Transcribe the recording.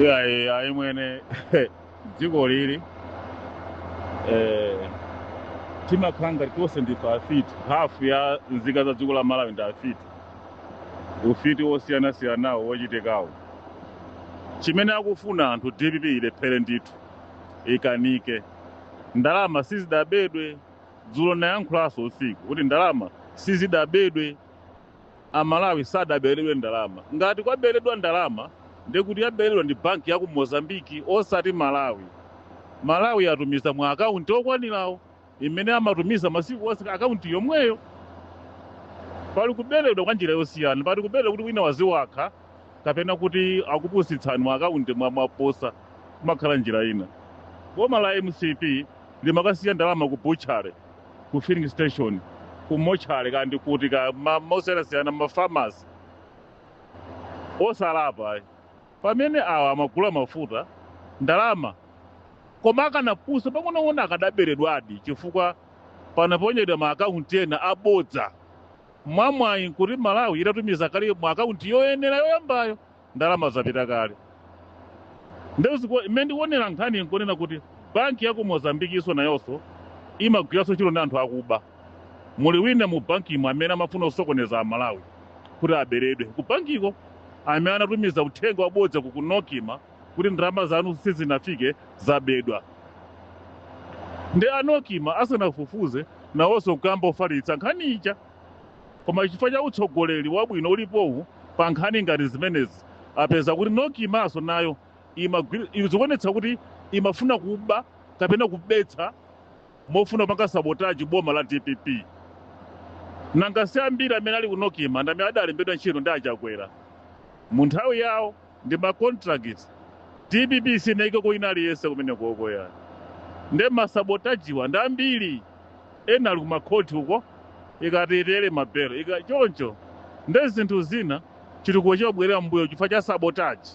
Iya imwene dziko lili timakhala ngati tonse ndife afiti, hafu ya nzika za dziko la Malawi ndi afiti, ufiti wosiyanasiyanawo wochitikawo. Chimene akufuna anthu DPP ilephere ndithu ikanike. Ndalama sizidabedwe, dzulo nayankhulanso usiku kuti ndalama sizidabedwe, Amalawi sadaberedwe ndalama. Ngati kwaberedwa ndalama ndekuti yaberedwa ndi banki ya ku Mozambiki osati Malawi. Malawi yatumiza mwa akaunti okwanirawo imene amatumiza masiku onse akaunti yomweyo. Pali kuberedwa kwa njira yosiyana, pali kuberedwa kuti wina waziwakha kapena kuti akupusitsani mwa akaunti mwa maposa kumakhala njira ina. Boma la MCP limakasiya ndalama ku butchery, ku filling station, ku mochari kandi kuti ka mosiyanasiyana mafamasi osalapa. Pamene awa amagula mafuta ndalama koma akanapusa pang'ono akadaberedwadi chifukwa panaponyedwa ma akaunti ena abodza mwamwayi kuti Malawi itatumiza kale mu akaunti yoyenera yoyambayo ndalama zapita kale. Imene ndikuonera nkhani nkunena kuti banki ya ku Mozambiki iso nayonso imagwiranso chilo ndi anthu akuba. Muli wina mu bankimo amene amafuna kusokoneza Amalawi kuti aberedwe ku bankiko, amene anatumiza uthenga wabodza kukunokima kuti ndalama zanu sizinafike zabedwa. Ndi anokima asanafufuze nawonso kuyamba kufalitsa nkhani ija. Koma chifukwa cha utsogoleri wabwino ulipowu pa nkhani ngati zimenezi apeza kuti nokimaso nayo izikuonetsa kuti imafuna kuba kapena kubetsa mofuna kupanga sabotaji boma la DPP. Nanga si ambiri amene ali kunokima ndi amene adalembedwa ntchito ndi achakwera mu nthawi yawo ndi macontracts. DPP sinaike koina aliyese kumene kuokoya ndi masabotajiwa ndi ambiri ena ali kumakhoti uko ikatetere mabelo choncho ndi zinthu zina chitukuko chobwerera mbuyo chifukwa cha sabotaji.